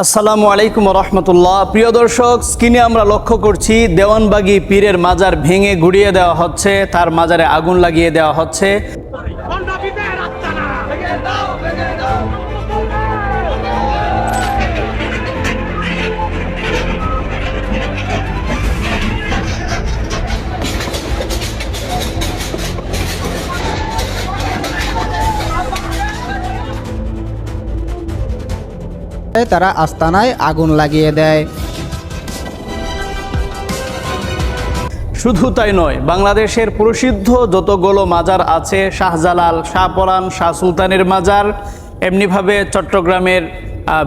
আসসালামু আলাইকুম রহমতুল্লাহ। প্রিয় দর্শক, স্ক্রিনে আমরা লক্ষ্য করছি দেওয়ানবাগী পীরের মাজার ভেঙে গুড়িয়ে দেওয়া হচ্ছে, তার মাজারে আগুন লাগিয়ে দেওয়া হচ্ছে। তারা আস্তানায় আগুন লাগিয়ে দেয়। শুধু তাই নয়, বাংলাদেশের প্রসিদ্ধ যতগুলো মাজার আছে, শাহজালাল, শাহপরান, শাহ সুলতানের মাজার, এমনিভাবে চট্টগ্রামের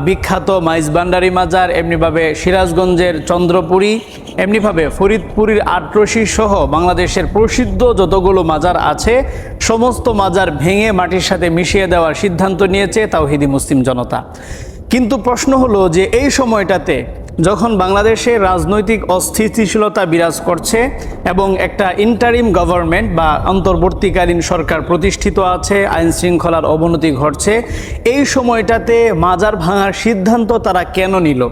বিখ্যাত মাইজবান্ডারি মাজার, এমনিভাবে সিরাজগঞ্জের চন্দ্রপুরী, এমনিভাবে ফরিদপুরের আটরশি সহ বাংলাদেশের প্রসিদ্ধ যতগুলো মাজার আছে সমস্ত মাজার ভেঙে মাটির সাথে মিশিয়ে দেওয়ার সিদ্ধান্ত নিয়েছে তাওহিদি মুসলিম জনতা। কিন্তু প্রশ্ন হলো যে এই সময়টাতে যখন বাংলাদেশে রাজনৈতিক অস্থিতিশীলতা বিরাজ করছে এবং একটা ইন্টারিম গভর্নমেন্ট বা অন্তর্বর্তীকালীন সরকার প্রতিষ্ঠিত আছে, আইন শৃঙ্খলার অবনতি ঘটছে, এই সময়টাতে মাজার ভাঙার সিদ্ধান্ত তারা কেন নিল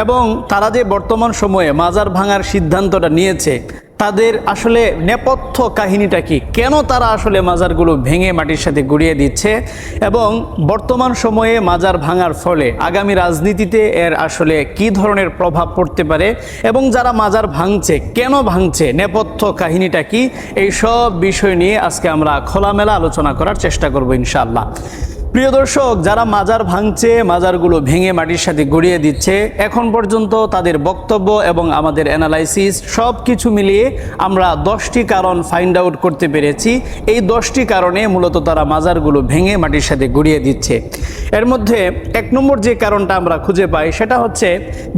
এবং তারা যে বর্তমান সময়ে মাজার ভাঙার সিদ্ধান্তটা নিয়েছে তাদের আসলে নেপথ্য কাহিনীটা কি, কেন তারা আসলে মাজারগুলো ভেঙে মাটির সাথে গুড়িয়ে দিচ্ছে এবং বর্তমান সময়ে মাজার ভাঙার ফলে আগামী রাজনীতিতে এর আসলে কি ধরনের প্রভাব পড়তে পারে এবং যারা মাজার ভাঙছে কেন ভাঙছে, নেপথ্য কাহিনীটা কি, এই সব বিষয় নিয়ে আজকে আমরা খোলামেলা আলোচনা করার চেষ্টা করব ইনশাআল্লাহ। প্রিয় দর্শক, যারা মাজার ভাঙছে, মাজারগুলো ভেঙে মাটির সাথে গড়িয়ে দিচ্ছে, এখন পর্যন্ত তাদের বক্তব্য এবং আমাদের অ্যানালাইসিস সব কিছু মিলিয়ে আমরা 10টি কারণ ফাইন্ড আউট করতে পেরেছি। এই 10টি কারণে মূলত তারা মাজারগুলো ভেঙে মাটির সাথে গড়িয়ে দিচ্ছে। এর মধ্যে 1 নম্বর যে কারণটা আমরা খুঁজে পাই সেটা হচ্ছে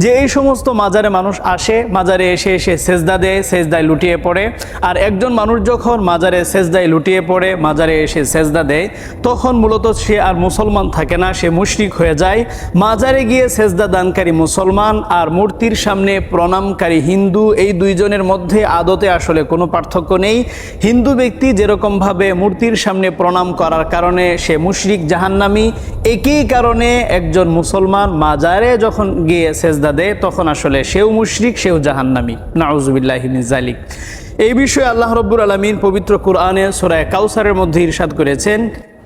যে এই সমস্ত মাজারে মানুষ আসে, মাজারে এসে সেজদা দেয়, সেজদায় লুটিয়ে পড়ে। আর একজন মানুষ যখন মাজারে সেজদায় লুটিয়ে পড়ে, মাজারে এসে সেজদা দেয়, তখন মূলত সে আর মুসলমান থাকে না, সে মুশরিক হয়ে যায়। মাজারে গিয়ে সেজদা দানকারী মুসলমান আর মূর্তির সামনে প্রণামকারী হিন্দু, এই দুইজনের মধ্যে আদতে আসলে কোনো পার্থক্য নেই। হিন্দু ব্যক্তি যেরকমভাবে মূর্তির সামনে প্রণাম করার কারণে সে মুশরিক, জাহান্নামী, একই কারণে একজন মুসলমান মাজারে যখন গিয়ে সেজদা দেয় তখন আসলে সেও মুশরিক, সেও জাহান্নামী। নাউজুবিল্লাহি মিন যালিক। এই বিষয়ে আল্লাহ রাব্বুল আলামিন পবিত্র কুরআনে সূরা কাউসারের মধ্যে ইরশাদ করেছেন,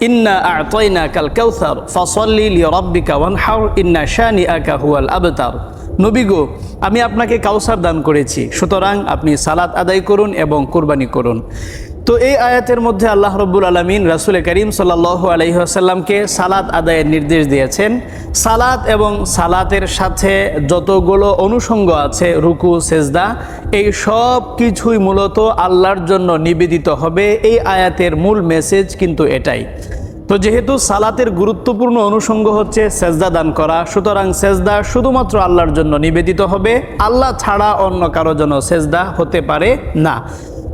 ইন্না আ'তাইনাকাল কাউসার ফাসাল্লি লিরাব্বিকা ওয়ানহার ইন্না শানিআকা হুয়াল আবতার। নবী গো, আমি আপনাকে কাউসার দান করেছি, সুতরাং আপনি সালাত আদায় করুন এবং কুরবানি করুন। তো এই আয়াতের মধ্যে আল্লাহ রাব্বুল আলামিন রাসূল করিম সাল্লাল্লাহু আলাইহি ওয়াসাল্লামকে সালাত আদায়ের নির্দেশ দিয়েছেন। সালাত এবং সালাতের সাথে যতগুলো অনুষঙ্গ আছে, রুকু, সেজদা, এই সব কিছুই মূলত আল্লাহর জন্য নিবেদিত হবে। এই আয়াতের মূল মেসেজ কিন্তু এটাই। তো যেহেতু সালাতের গুরুত্বপূর্ণ অনুষঙ্গ হচ্ছে সেজদা দান করা, সুতরাং সেজদা শুধুমাত্র আল্লাহর জন্য নিবেদিত হবে, আল্লাহ ছাড়া অন্য কারো জন্য সেজদা হতে পারে না।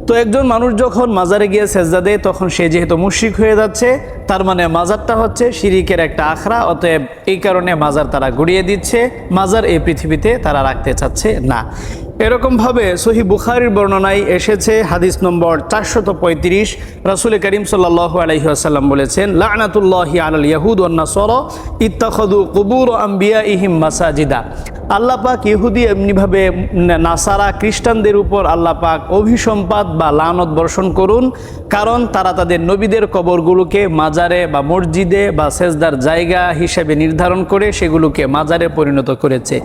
তো একজন মানুষ যখন মাজারে গিয়ে সেজদা দেয় তখন সে যেহেতু মুশরিক হয়ে যাচ্ছে, তার মানে মাজারটা হচ্ছে শিরিকের একটা আখড়া, অতএব এই কারণে মাজার তারা গুড়িয়ে দিচ্ছে, মাজার এই পৃথিবীতে তারা রাখতে চাচ্ছে না। এরকমভাবে সহিহ বুখারীর বর্ণনায় এসেছে, হাদিস নম্বর 435, রাসূল করিম সাল্লাল্লাহু আলাইহি ওয়াসাল্লাম বলেছেন, লা'নাতুল্লাহি আলাল ইয়াহুদ ওয়ান নাসারা ইত্তাখাযু কুবুর আমবিয়াইহিম মাসাজিদা। আল্লাহ পাক ইহুদি এমনিভাবে নাসারা খ্রিস্টানদের উপর আল্লাহ পাক অভিসম্পাত বা লানত বর্ষণ করুন, কারণ তারা তাদের নবীদের কবরগুলোকে মাজারে বা মসজিদে বা সেজদার জায়গা হিসেবে নির্ধারণ করে সেগুলোকে মাজারে পরিণত করেছে।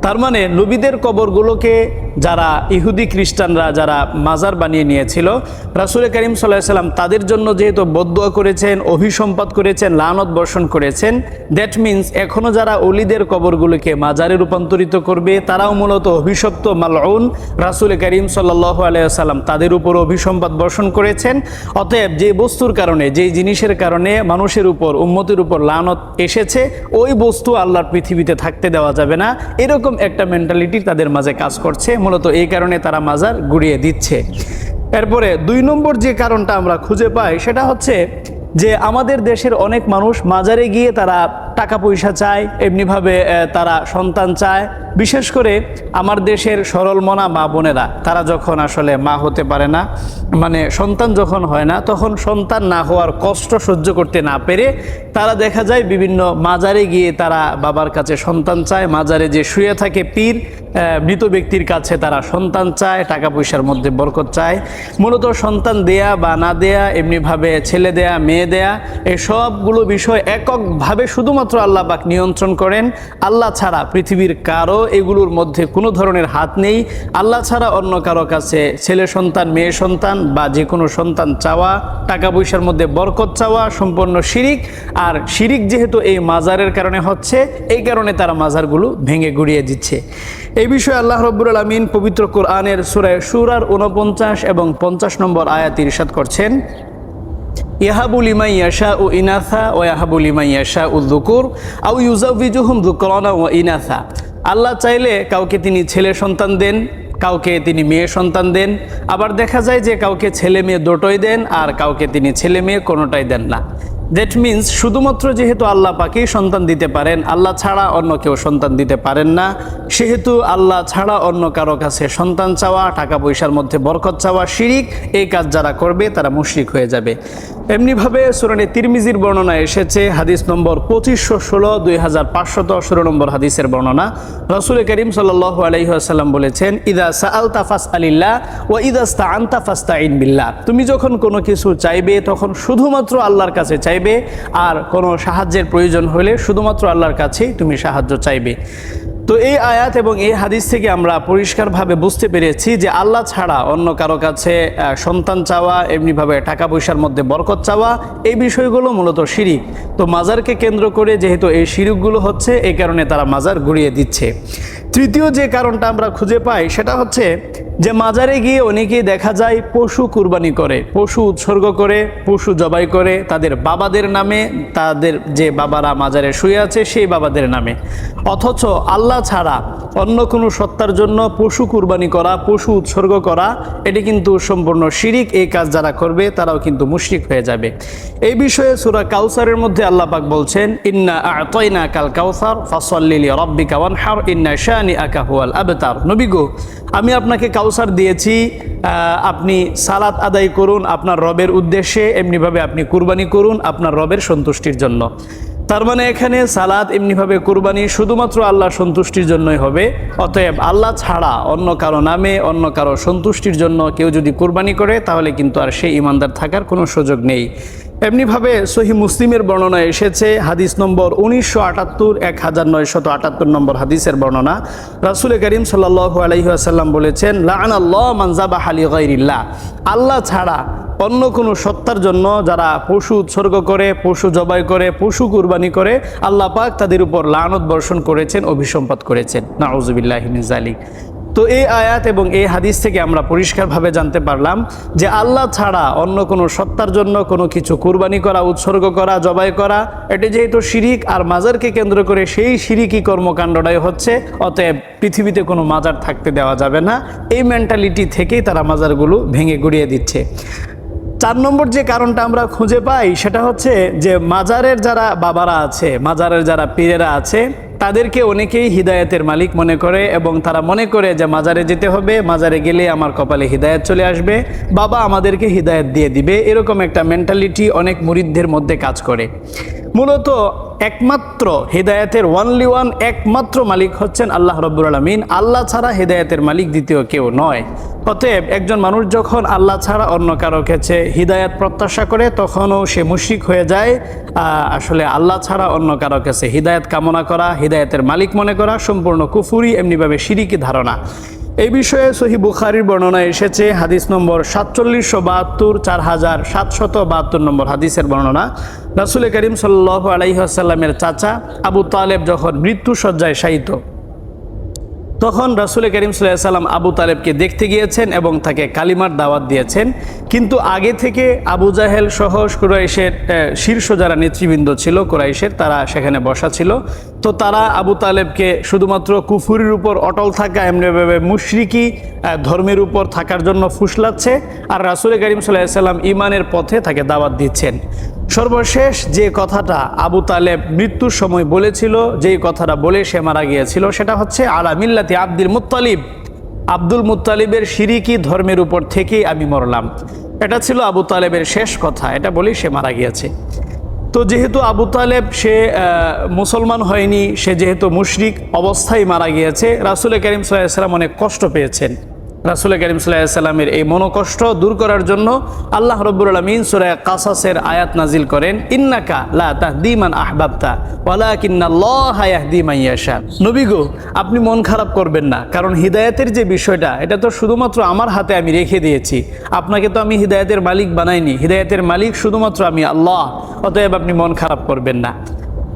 তার মানে নবীদের কবরগুলোকে যারা ইহুদি খ্রিস্টানরা যারা মাজার বানিয়ে নিয়েছিল, রাসূল করিম সাল্লাল্লাহু আলাইহি ওয়াসাল্লাম তাদের জন্য যেহেতু বদদুয়া করেছেন, অভিসম্পাত করেছেন, লানত বর্ষণ করেছেন, দ্যাট মিনস এখনও যারা ওলিদের কবরগুলোকে মাজারে রূপান্তরিত করবে তারাও মূলত অভিশপ্ত, মালউন। রাসূল করিম সাল্লাল্লাহু আলাইহি ওয়াসাল্লাম তাদের উপর অভিসম্পাত বর্ষণ করেছেন। অতএব যে বস্তুর কারণে, যেই জিনিসের কারণে মানুষের উপর, উম্মতের উপর লানত এসেছে, ওই বস্তু আল্লাহর পৃথিবীতে থাকতে দেওয়া যাবে না, এরকম একটা মেন্টালিটি তাদের মাঝে কাজ করছে, মূলত এই কারণে তারা মাজার গুড়িয়ে দিচ্ছে। এরপরে 2 নম্বর যে কারণটা আমরা খুঁজে পাই সেটা হচ্ছে যে আমাদের দেশের অনেক মানুষ মাজারে গিয়ে তারা টাকা পয়সা চায়, এমনিভাবে তারা সন্তান চায়, বিশেষ করে আমার দেশের সরল মনা মা বোনেরা, তারা যখন আসলে মা হতে পারে না, মানে সন্তান যখন হয় না, তখন সন্তান না হওয়ার কষ্ট সহ্য করতে না পেরে তারা দেখা যায় বিভিন্ন মাজারে গিয়ে তারা বাবার কাছে সন্তান চায়। মাজারে যে শুয়ে থাকে পীর, মৃত ব্যক্তির কাছে তারা সন্তান চায়, টাকা পয়সার মধ্যে বরকত চায়। মূলত সন্তান দেয়া বা না দেয়া, এমনিভাবে ছেলে দেয়া মেয়ে দেয়া, এই সবগুলো বিষয় এককভাবে শুধুমাত্র আল্লাহ পাক নিয়ন্ত্রণ করেন। আল্লাহ ছাড়া পৃথিবীর কারো এগুলোর মধ্যে কোনো ধরনের হাত নেই। আল্লাহ ছাড়া অন্য কারো কাছে ছেলে সন্তান, মেয়ে সন্তান বা যে কোনো সন্তান চাওয়া, টাকা পয়সার মধ্যে বরকত চাওয়া সম্পূর্ণ শিরিক। আর শিরিক যেহেতু এই মাজারের কারণে হচ্ছে, এই কারণে তারা মাজারগুলো ভেঙে গুড়িয়ে দিচ্ছে। এই বিষয়ে আল্লাহ রাব্বুল আলামিন পবিত্র কোরআনের সূরা শুরার 49 এবং 50 নম্বর আয়াতে ইরশাদ করছেন, ইয়াহাবু লিমান ইয়াশাউ ইনাসা ওয়া ইয়াহাবু লিমান ইয়াশাউ যুকুর আও ইউযাওয়িজুহুম যুকরানা ওয়া ইনাসা। আল্লাহ চাইলে কাউকে তিনি ছেলে সন্তান দেন, কাউকে তিনি মেয়ে সন্তান দেন, আবার দেখা যায় যে কাউকে ছেলে মেয়ে দুটোই দেন, আর কাউকে তিনি ছেলে মেয়ে কোনোটাই দেন না। দ্যাট মিন্স শুধুমাত্র যেহেতু আল্লাহ পাকেই সন্তান দিতে পারেন, আল্লাহ ছাড়া অন্য কেউ সন্তান দিতে পারেন না, সেহেতু আল্লাহ ছাড়া অন্য কারো কাছে সন্তান চাওয়া, টাকা পয়সার মধ্যে বরকত চাওয়া শিরিক। এই কাজ যারা করবে তারা মুশরিক হয়ে যাবে। এমনিভাবে সূরা তিরমিজির বর্ণনা এসেছে, হাদিস নম্বর 2516, 2516 নম্বর হাদিসের বর্ণনা। রাসূল করিম সাল্লাল্লাহু আলাইহি ওয়াসাল্লাম বলেছেন, ইযা সাআলতা ফাসআলিল্লাহ ওয়া ইযা ইসতাআনতা ফাসতাঈন বিল্লাহ। তুমি যখন কোনো কিছু চাইবে তখন শুধুমাত্র আল্লাহর কাছে চাইবে, আর কোনো সাহায্যের প্রয়োজন হলে শুধুমাত্র আল্লাহর কাছেই তুমি সাহায্য চাইবে। তো এই আয়াত এবং এই হাদিস থেকে আমরা পরিষ্কারভাবে বুঝতে পেরেছি যে আল্লাহ ছাড়া অন্য কারো কাছে সন্তান চাওয়া, এমনিভাবে টাকা পয়সার মধ্যে বরকত চাওয়া, এই বিষয়গুলো মূলত শিরিক। তো মাজারকে কেন্দ্র করে যেহেতু এই শিরিকগুলো হচ্ছে, এই কারণে তারা মাজার গুড়িয়ে দিচ্ছে। তৃতীয় যে কারণটা আমরা খুঁজে পাই সেটা হচ্ছে যে মাজারে গিয়ে অনেকেই দেখা যায় পশু কুরবানি করে, পশু উৎসর্গ করে, পশু জবাই করে তাদের বাবাদের নামে, তাদের যে বাবারা মাজারে শুয়ে আছে সেই বাবাদের নামে। অথচ আল্লাহ ছাড়া অন্য কোনো সত্তার জন্য পশু কুরবানি করা, পশু উৎসর্গ করা, এটি কিন্তু সম্পূর্ণ শিরিক। এই কাজ যারা করবে তারাও কিন্তু মুশরিক হয়ে যাবে। এই বিষয়ে সূরা কাউসারের মধ্যে আল্লাহ পাক বলছেন, ইন্না আ'তাইনাকাল কাউসার ফাসাল্লি লিরাব্বিকা ওয়ানহার ইন্না শানিআকা হুয়াল আবতার। নবী গো, আমি আপনাকে কাউসার দিয়েছি, আপনি সালাত আদায় করুন আপনার রবের উদ্দেশ্যে, এমনিভাবে আপনি কুরবানি করুন আপনার রবের সন্তুষ্টির জন্য। তার মানে এখানে সালাত, এমনিভাবে কুরবানি শুধুমাত্র আল্লাহ সন্তুষ্টির জন্যই হবে। অতএব আল্লাহ ছাড়া অন্য কারো নামে, অন্য কারো সন্তুষ্টির জন্য কেউ যদি কুরবানি করে, তাহলে কিন্তু আর সেই ঈমানদার থাকার কোনো সুযোগ নেই। এমনিভাবে সহিহ মুসলিমের বর্ণনা এসেছে, হাদিস নম্বর 1978, 1978 নম্বর হাদিসের বর্ণনা। রাসূল করিম সাল্লাল্লাহু আলাইহি ওয়াসাল্লাম বলেছেন, লাআনাল্লাহু মান যাবাহা লিগাইরিল্লাহ। আল্লাহ ছাড়া অন্য কোনো সত্তার জন্য যারা পশু উৎসর্গ করে, পশু জবাই করে, পশু কুরবানি করে, আল্লাহ পাক তাদের উপর লানত বর্ষণ করেছেন, অভিসম্পাত করেছেন। নাউযুবিল্লাহি মিন যালিক। তো এই আয়াত এবং এই হাদিস থেকে আমরা পরিষ্কারভাবে জানতে পারলাম যে আল্লাহ ছাড়া অন্য কোনো সত্তার জন্য কোনো কিছু কুরবানি করা, উৎসর্গ করা, জবাই করা, এটি যেহেতু শিরিক, আর মাজারকে কেন্দ্র করে সেই শিরিকি কর্মকাণ্ডটাই হচ্ছে। অতএব পৃথিবীতে কোনো মাজার থাকতে দেওয়া যাবে না, এই মেন্টালিটি থেকেই তারা মাজারগুলো ভেঙে গুড়িয়ে দিচ্ছে। 4 নম্বর যে কারণটা আমরা খুঁজে পাই সেটা হচ্ছে যে মাজারের যারা বাবারা আছে, মাজারের যারা পীরেরা আছে, তাদেরকে অনেকেই হিদায়াতের মালিক মনে করে, এবং তারা মনে করে যে মাজারে যেতে হবে, মাজারে গেলে আমার কপালে হিদায়াত চলে আসবে, বাবা আমাদেরকে হিদায়াত দিয়ে দিবে। এরকম একটা মেন্টালিটি অনেক মুরিদদের মধ্যে কাজ করে। মূলত একমাত্র হিদায়াতের ওয়ানলি ওয়ান, একমাত্র মালিক হচ্ছেন আল্লাহ রাব্বুল আলামিন। আল্লাহ ছাড়া হিদায়াতের মালিক দ্বিতীয় কেউ নয়। অতএব একজন মানুষ যখন আল্লাহ ছাড়া অন্য কারো কাছে হিদায়াত প্রত্যাশা করে, তখনও সে মুশরিক হয়ে যায়। আসলে আল্লাহ ছাড়া অন্য কারো কাছে হিদায়াত কামনা করা, হিদায়াতের মালিক মনে করা সম্পূর্ণ কুফরি, এমনিভাবে শিরিকি ধারণা। এই বিষয়ে সহিহ বুখারীর বর্ণনা এসেছে, হাদিস নম্বর 4772, 4772 নম্বর হাদিসের বর্ণনা। রাসূল করিম সাল্লাল্লাহু আলাইহি ওয়াসাল্লামের চাচা আবু তালেব যখন মৃত্যুশয্যায় শায়িত, তখন রাসূল করিম সাল্লাল্লাহু আলাইহি ওয়াসাল্লাম আবু তালেবকে দেখতে গিয়েছেন এবং তাকে কালিমার দাওয়াত দিয়েছেন। কিন্তু আগে থেকে আবু জাহেল সহ কুরাইশের শীর্ষ যারা নেতৃবৃন্দ ছিল কুরাইশের, তারা সেখানে বসা ছিল। তো তারা আবু তালেবকে শুধুমাত্র কুফরির উপর অটল থাকা, এমনিভাবে মুশরিকি ধর্মের উপর থাকার জন্য ফুসলাচ্ছে, আর রাসূল করিম সাল্লাল্লাহু আলাইহি ওয়াসাল্লাম ঈমানের পথে তাকে দাওয়াত দিচ্ছেন। সর্বশেষ যে কথাটা আবু তালেব মৃত্যুর সময় বলেছিল, যেই কথাটা বলে সে মারা গিয়েছিল, সেটা হচ্ছে আলা মিল্লাতি আব্দুল মুত্তালিব, আব্দুল মুত্তালিবের শিরিকি ধর্মের উপর থেকেই আমি মরলাম। এটা ছিল আবু তালেবের শেষ কথা, এটা বলেই সে মারা গিয়েছে। তো যেহেতু আবু তালেব সে মুসলমান হয়নি, সে যেহেতু মুশরিক অবস্থায় মারা গিয়েছে, রাসূল করিম সাল্লাল্লাহু আলাইহি ওয়াসাল্লাম অনেক কষ্ট পেয়েছেন। রাসূল করিম সাল্লাল্লাহু আলাইহি ওয়াসাল্লামের এই মনোকষ্ট দূর করার জন্য আল্লাহ রাব্বুল আলামিন সূরা কাসাসের আয়াত নাজিল করেন, ইন্নাকা লা তাহদি মান আহবাবতা ওয়ালাকিন্নাল্লাহা ইয়াহদি মান ইয়াশা। নবী গো, আপনি মন খারাপ করবেন না, কারণ হিদায়াতের যে বিষয়টা, এটা তো শুধুমাত্র আমার হাতে আমি রেখে দিয়েছি। আপনাকে তো আমি হিদায়াতের মালিক বানাইনি, হিদায়াতের মালিক শুধুমাত্র আমি আল্লাহ, অতএব আপনি মন খারাপ করবেন না।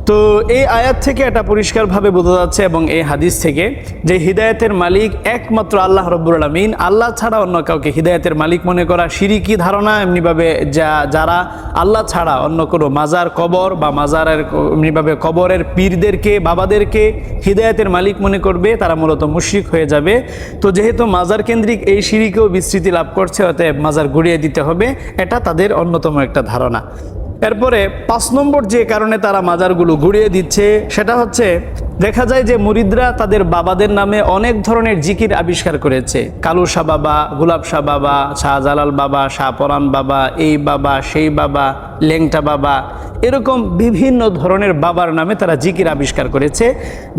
তো এই আয়াত থেকে এটা পরিষ্কারভাবে বোঝা যাচ্ছে এবং এই হাদিস থেকে যে হিদায়াতের মালিক একমাত্র আল্লাহ রাব্বুল আলামিন, আল্লাহ ছাড়া অন্য কাউকে হিদায়াতের মালিক মনে করা শিরকি ধারণা। এমনিভাবে যারা আল্লাহ ছাড়া অন্য কোনো মাজার, কবর বা মাজারের এমনিভাবে কবরের পীরদেরকে, বাবাদেরকে হিদায়াতের মালিক মনে করবে, তারা মূলত মুশরিক হয়ে যাবে। তো যেহেতু মাজার কেন্দ্রিক এই শিরকেও বিস্তৃতি লাভ করছে, অতএব মাজার গুড়িয়ে দিতে হবে, এটা তাদের অন্যতম একটা ধারণা। এরপরে ৫ নম্বর যে কারণে তারা মাজারগুলো গুড়িয়ে দিচ্ছে, সেটা হচ্ছে দেখা যায় যে মুরিদরা তাদের বাবাদের নামে অনেক ধরনের জিকির আবিষ্কার করেছে। কালু শাহ বাবা, গোলাপ শাহ বাবা, শাহজালাল বাবা, শাহপরান বাবা, এই বাবা, সেই বাবা, লেংটা বাবা, এরকম বিভিন্ন ধরনের বাবার নামে তারা জিকির আবিষ্কার করেছে,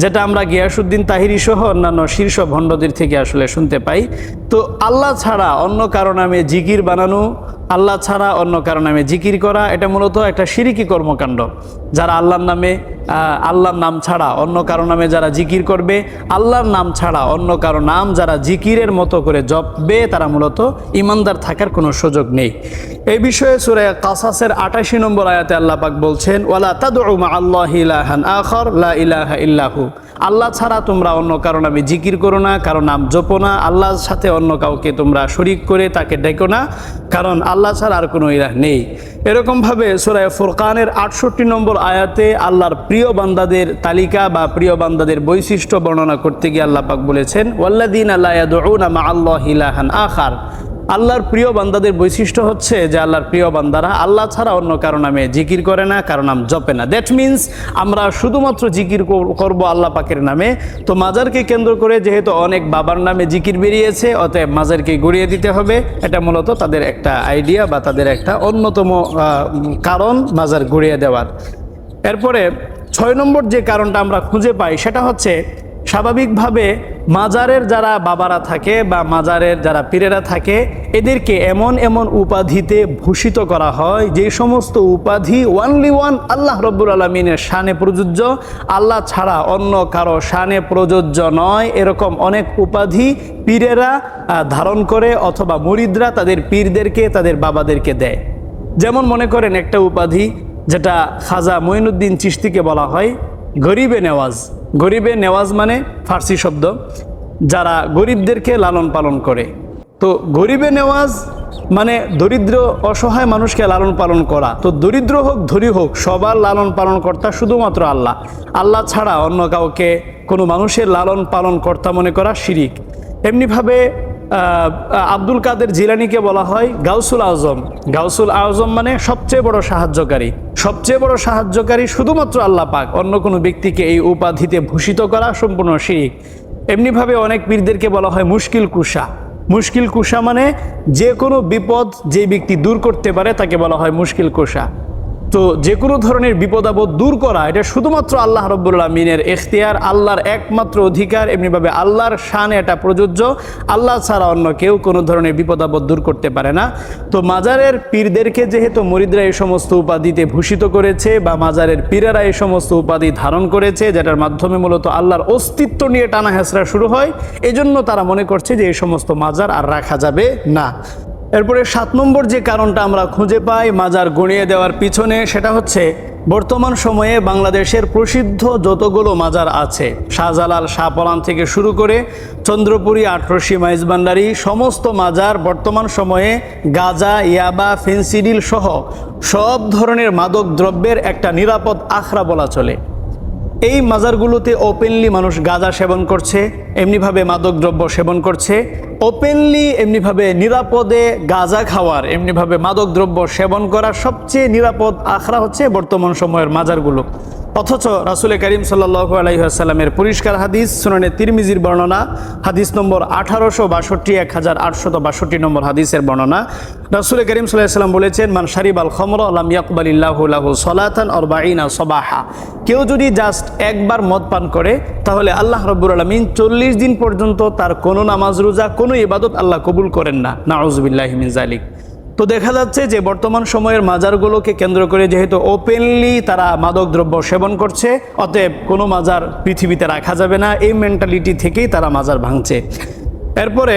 যেটা আমরা গিয়াসউদ্দিন তাহিরি সহ অন্যান্য শীর্ষ ভণ্ডদের থেকে আসলে শুনতে পাই। তো আল্লাহ ছাড়া অন্য কারো নামে জিকির বানানো, আল্লাহ ছাড়া অন্য কারো নামে জিকির করা, এটা মূলত একটা শিরকি কর্মকাণ্ড। যারা আল্লাহর নামে, আল্লাহর নাম ছাড়া অন্য কারো নামে যারা জিকির করবে, আল্লাহর নাম ছাড়া অন্য কারো নাম যারা জিকিরের মতো করে জপবে, তারা মূলত ইমানদার থাকার কোনো সুযোগ নেই। এই বিষয়ে সূরা কাসাসের ৮৮ নম্বর আয়াতে আল্লাহ পাক বলছেন, ওয়ালা তাদউ মা আল্লাহি ইলাহান আখার লা ইলাহা ইল্লাহু, আল্লাহ ছাড়া তোমরা অন্য কারো নামে জিকির করো না, কারো নাম জপো না, আল্লাহর সাথে অন্য কাউকে তোমরা শরীক করে তাকে ডেকো না, কারণ আল্লাহ ছাড়া আর কোনো ইলাহ নেই। এরকমভাবে সূরা ফুরকানের ৬৮ নম্বর আয়াতে আল্লাহর প্রিয় বান্দাদের তালিকা বা প্রিয় বান্দাদের বৈশিষ্ট্য বর্ণনা করতে গিয়ে আল্লাহ পাক বলেছেন, ওয়াল্লাযীনা লা ইয়াদউনা মা আল্লাহি ইলাহান আখার, আল্লাহর প্রিয় বান্দাদের বৈশিষ্ট্য হচ্ছে যে আল্লাহর প্রিয় বান্দারা আল্লাহ ছাড়া অন্য কারো নামে জিকির করে না, কারো নাম জপে না। দ্যাট মিনস আমরা শুধুমাত্র জিকির করব আল্লাহ পাকের নামে। তো মাজারকে কেন্দ্র করে যেহেতু অনেক বাবার নামে জিকির বেরিয়েছে, অতএব মাজারকে গুড়িয়ে দিতে হবে। এটা মূলত তাদের একটা আইডিয়া বা তাদের একটা অন্যতম কারণ মাজার গুড়িয়ে দেওয়ার। এরপরে ৬ নম্বর যে কারণটা আমরা খুঁজে পাই, সেটা হচ্ছে স্বাভাবিকভাবে মাজারের যারা বাবারা থাকে বা মাজারের যারা পীরেরা থাকে, এদেরকে এমন এমন উপাধিতে ভূষিত করা হয় যে সমস্ত উপাধি ওয়ানলি ওয়ান আল্লাহ রাব্বুল আলামিনের শানে প্রযোজ্য, আল্লাহ ছাড়া অন্য কারো শানে প্রযোজ্য নয়। এরকম অনেক উপাধি পীরেরা ধারণ করে অথবা মুরিদরা তাদের পীরদেরকে, তাদের বাবাদেরকে দেয়। যেমন মনে করেন একটা উপাধি যেটা খাজা মঈনুদ্দিন চিশতিকে বলা হয় গরিবে নেওয়াজ। গরিবে নেওয়াজ মানে ফার্সি শব্দ, যারা গরিবদেরকে লালন পালন করে। তো গরিবে নেওয়াজ মানে দরিদ্র অসহায় মানুষকে লালন পালন করা। তো দরিদ্র হোক ধনী হোক, সবার লালন পালন কর্তা শুধুমাত্র আল্লাহ। আল্লাহ ছাড়া অন্য কাউকে কোনো মানুষের লালন পালন কর্তা মনে করা শিরিক। এমনিভাবে আব্দুল কাদের জিলানীকে বলা হয় গাউসুল আজম। গাউসুল আজম মানে সবচেয়ে বড় সাহায্যকারী। সবচেয়ে বড় সাহায্যকারী শুধুমাত্র আল্লাহ পাক, অন্য কোনো ব্যক্তিকে এই উপাধিতে ভূষিত করা সম্পূর্ণ শিরিক। এমনিভাবে অনেক পীরদেরকে বলা হয় মুশকিল কুশা। মুশকিল কুশা মানে যে কোনো বিপদ যে ব্যক্তি দূর করতে পারে তাকে বলা হয় মুশকিল কুশা। তো যে কোনো ধরনের বিপদ আপদ দূর করা এটা শুধুমাত্র আল্লাহ রাব্বুল আলামিনের এখতিয়ার, আল্লাহর একমাত্র অধিকার। এমনিভাবে আল্লাহর শানে এটা প্রযোজ্য, আল্লাহ ছাড়া অন্য কেউ কোনো ধরনের বিপদ আপদ দূর করতে পারে না। তো মাজারের পীরদেরকে যেহেতু মুরিদরা এই সমস্ত উপাধিতে ভূষিত করেছে বা মাজারের পীরেরা এই সমস্ত উপাধি ধারণ করেছে, যেটার মাধ্যমে মূলত আল্লাহর অস্তিত্ব নিয়ে টানা হেঁচড়া শুরু হয়, এজন্য তারা মনে করছে যে এই সমস্ত মাজার আর রাখা যাবে না। এরপরে ৭ নম্বর যে কারণটা আমরা খুঁজে পাই মাজার গুঁড়িয়ে দেওয়ার পিছনে, সেটা হচ্ছে বর্তমান সময়ে বাংলাদেশের প্রসিদ্ধ যতগুলো মাজার আছে, শাহজালাল, শাহপরান থেকে শুরু করে চন্দ্রপুরী, আটরশি, মাইজভান্ডারি, সমস্ত মাজার বর্তমান সময়ে গাঁজা, ইয়াবা, ফেন্সিডিল সহ সব ধরনের মাদক দ্রব্যের একটা নিরাপদ আখড়া বলা চলে। এই মাজারগুলোতে ওপেনলি মানুষ গাঁজা সেবন করছে, এমনিভাবে মাদকদ্রব্য সেবন করছে, ওপেনলি এমনিভাবে নিরাপদে গাঁজা খাওয়ার, এমনিভাবে মাদকদ্রব্য সেবন করার সবচেয়ে নিরাপদ আখড়া হচ্ছে বর্তমান সময়ের মাজারগুলো। অথচ রাসূল করিম সাল্লাল্লাহু আলাইহি ওয়াসাল্লামের পরিষ্কার হাদিস, সুনানে তিরমিজির বর্ণনা, হাদিস নম্বর 1862, 1862 নম্বর হাদিসের বর্ণনা, রাসূল করিম সাল্লাল্লাহু আলাইহি ওয়াসাল্লাম বলেছেন, মান শারিবাল খামরা লাম ইয়াকবালিল্লাহু লাহু সালাতান 40 সাবাহা। কেউ যদি জাস্ট একবার মদ পান করে তাহলে আল্লাহ রাব্বুল আলামিন 40 দিন পর্যন্ত তার কোনো নামাজ রোজা কোনো ইবাদত আল্লাহ কবুল করেন না। নাউযুবিল্লাহি মিন যালিক। তো দেখা যাচ্ছে যে বর্তমান সময়ের মাজারগুলোকে কেন্দ্র করে যেহেতু ওপেনলি তারা মাদকদ্রব্য সেবন করছে, অতএব কোনো মাজার পৃথিবীতে রাখা যাবে না, এই মেন্টালিটি থেকেই তারা মাজার ভাঙছে। এরপরে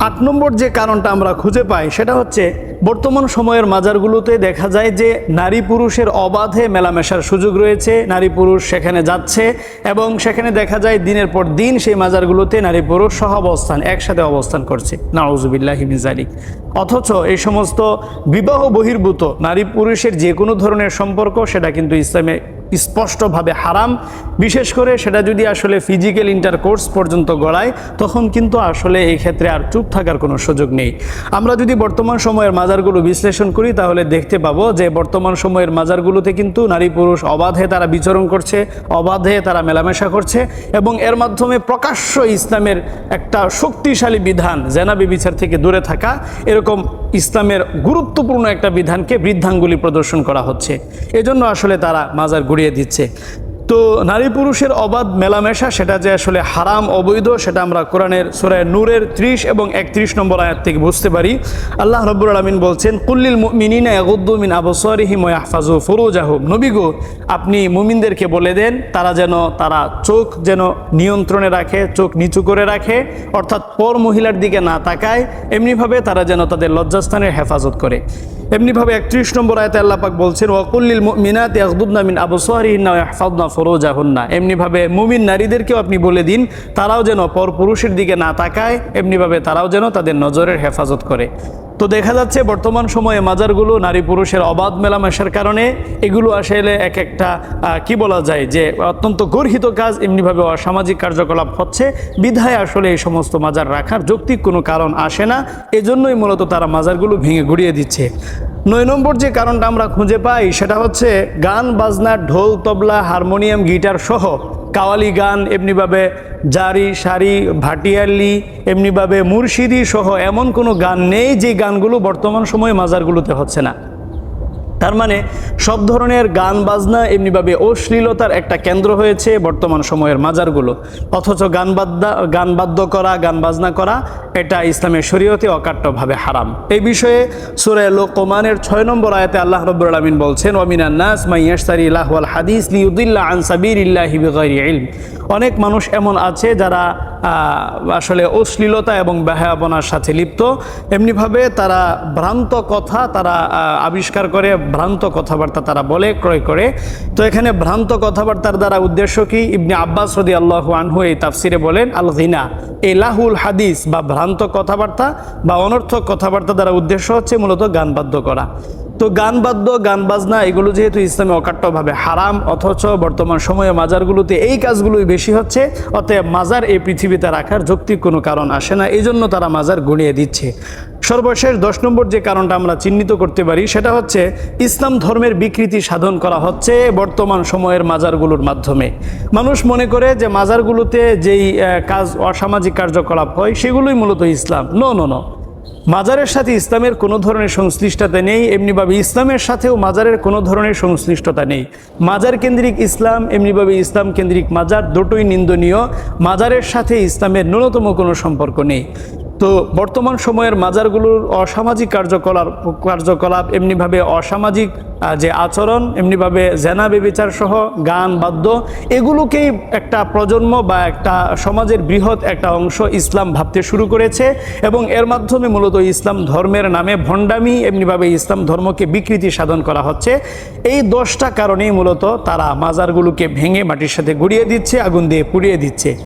8 নম্বর যে কারণটা আমরা খুঁজে পাই সেটা হচ্ছে বর্তমান সময়ের মাজারগুলোতে দেখা যায় যে নারী পুরুষের অবাধে মেলামেশার সুযোগ রয়েছে, নারী পুরুষ সেখানে যাচ্ছে এবং সেখানে দেখা যায় দিনের পর দিন সেই মাজারগুলোতে নারী পুরুষ সহ অবস্থান একসাথে অবস্থান করছে। নাউযুবিল্লাহি মিন যালিক। অথচ এই সমস্ত বিবাহ বহির্ভূত নারী পুরুষের যে কোনো ধরনের সম্পর্ক সেটা কিন্তু ইসলামে স্পষ্টভাবে হারাম। বিশেষ করে সেটা যদি আসলে ফিজিক্যাল ইন্টারকোর্স পর্যন্ত গড়ায় তখন কিন্তু আসলে এই ক্ষেত্রে আর চুপ থাকার কোনো সুযোগ নেই। আমরা যদি বর্তমান সময়ের মাজারগুলো বিশ্লেষণ করি তাহলে দেখতে পাবো যে বর্তমান সময়ের মাজারগুলোতে কিন্তু নারী পুরুষ অবাধে তারা বিচরণ করছে, অবাধে তারা মেলামেশা করছে এবং এর মাধ্যমে প্রকাশ্য ইসলামের একটা শক্তিশালী বিধান জেনা ব্যভিচার থেকে দূরে থাকা, এরকম ইসলামের গুরুত্বপূর্ণ একটা বিধানকে বৃদ্ধাঙ্গুলি প্রদর্শন করা হচ্ছে। এজন্য আসলে তারা মাজার গুড়িয়ে দিচ্ছে। তো নারী পুরুষের অবাধ মেলামেশা সেটা যে আসলে হারাম অবৈধ সেটা আমরা কোরআনের সূরা নূরের 30 এবং 31 নম্বর আয়াত থেকে বুঝতে পারি। আল্লাহ রাব্বুল আলামিন বলছেন, কুল্লিল মুমিনিনা ইয়াগুদ্দু মিন আবসারিহিম ওয়া ইয়াহফাযু ফুরুজাহুম। নবী গো, আপনি মুমিনদেরকে বলে দেন তারা চোখ যেন নিয়ন্ত্রণে রাখে, চোখ নিচু করে রাখে, অর্থাৎ পর মহিলার দিকে না তাকায়, এমনিভাবে তারা যেন তাদের লজ্জাস্থানের হেফাজত করে। এমনিভাবে 31 নম্বর আয়াতে আল্লাহ পাক বলছেন, ওয়া কুল্লিল মুমিনাতি ইয়াগুদ্দুনা মিন আবসারিহিন্না ওয়া ইয়াহফাযনা ফুরুজাহুন্না। এমনিভাবে মুমিন নারীদেরকেও আপনি বলে দিন তারাও যেন পর পুরুষের দিকে না তাকায়, এমনিভাবে তারাও যেন তাদের নজরের হেফাজত করে। তো দেখা যাচ্ছে বর্তমান সময়ে মাজারগুলো নারী পুরুষের অবাধ মেলামেশার কারণে এগুলো আসলে এক একটা কি বলা যায় যে অত্যন্ত গর্হিত কাজ, এমনিভাবে অসামাজিক কার্যকলাপ হচ্ছে বিধায় আসলে এই সমস্ত মাজার রাখার যৌক্তিক কোনো কারণ আসে না। এজন্যই মূলত তারা মাজারগুলো ভেঙে গুড়িয়ে দিচ্ছে। 9 নম্বর যে কারণটা আমরা খুঁজে পাই সেটা হচ্ছে গান বাজনা, ঢোল তবলা, হারমোনিয়াম, গিটার সহ কাওয়ালি গান, এমনিভাবে জারি সারি ভাটিয়ালি, এমনিভাবে মুর্শিদি সহ এমন কোনো গান নেই যে গানগুলো বর্তমান সময়ে মাজারগুলোতে হচ্ছে না। তার মানে সব ধরনের গান বাজনা এমনিভাবে অশ্লীলতার একটা কেন্দ্র হয়েছে বর্তমান সময়ের মাজারগুলো। অথচ গান বাজনা করা এটা ইসলামের শরীয়তে অকাট্যভাবে হারাম। এই বিষয়ে সূরা লোকমানের 6 নম্বর আয়াতে আল্লাহ রাব্বুল আলামিন বলছেন, ওয়া মিনান নাস মান ইয়াশতারি লাহওয়াল হাদিস লিইউদিল্লা আন সাবিলিল্লাহি বিগাইরি ইলম। অনেক মানুষ এমন আছে যারা আসলে অশ্লীলতা এবং বেহায়াপনার সাথে লিপ্ত, এমনিভাবে তারা ভ্রান্ত কথা তারা আবিষ্কার করে, ভ্রান্ত কথাবার্তা তারা বলে ক্রয় করে। তো এখানে ভ্রান্ত কথাবার্তার দ্বারা উদ্দেশ্য কি? ইবনে আব্বাস রাদিয়াল্লাহু আনহু এই তাফসিরে বলেন, আল গিনা, এই লাহুল হাদিস বা ভ্রান্ত কথাবার্তা বা অনর্থক কথাবার্তা দ্বারা উদ্দেশ্য হচ্ছে মূলত গান বাদ্য করা। তো গান বাজনা এগুলো যেহেতু ইসলামে অকাট্যভাবে হারাম, অথচ বর্তমান সময়ে মাজারগুলোতে এই কাজগুলোই বেশি হচ্ছে, অতএব মাজার এই পৃথিবীতে রাখার যৌক্তিক কোনো কারণ আসে না, এই জন্য তারা মাজার গুড়িয়ে দিচ্ছে। সর্বশেষ 10 নম্বর যে কারণটা আমরা চিহ্নিত করতে পারি সেটা হচ্ছে ইসলাম ধর্মের বিকৃতি সাধন করা হচ্ছে বর্তমান সময়ের মাজারগুলোর মাধ্যমে। মানুষ মনে করে যে মাজারগুলোতে যেই কাজ অসামাজিক কার্যকলাপ হয় সেগুলোই মূলত ইসলাম। নো, মাজারের সাথে ইসলামের কোনো ধরনের সংশ্লিষ্টতা নেই, এমনিভাবে ইসলামের সাথেও মাজারের কোনো ধরনের সংশ্লিষ্টতা নেই। মাজার কেন্দ্রিক ইসলাম, এমনিভাবে ইসলাম কেন্দ্রিক মাজার, দুটোই নিন্দনীয়। মাজারের সাথে ইসলামের ন্যূনতম কোনো সম্পর্ক নেই। তো বর্তমান সময়ের মাজারগুলোর অসামাজিক কার্যকলাপ এমনিভাবে অসামাজিক যে আচরণ, এমনিভাবে জেনা ব্যভিচার সহ গান বাদ্য, এগুলোকেই একটা প্রজন্ম বা একটা সমাজের বৃহৎ একটা অংশ ইসলাম ভাবতে শুরু করেছে এবং এর মাধ্যমে মূলত ইসলাম ধর্মের নামে ভণ্ডামি, এমনিভাবে ইসলাম ধর্মকে বিকৃতি সাধন করা হচ্ছে। এই 10টা কারণেই মূলত তারা মাজারগুলোকে ভেঙে মাটির সাথে গুড়িয়ে দিচ্ছে, আগুন দিয়ে পুড়িয়ে দিচ্ছে।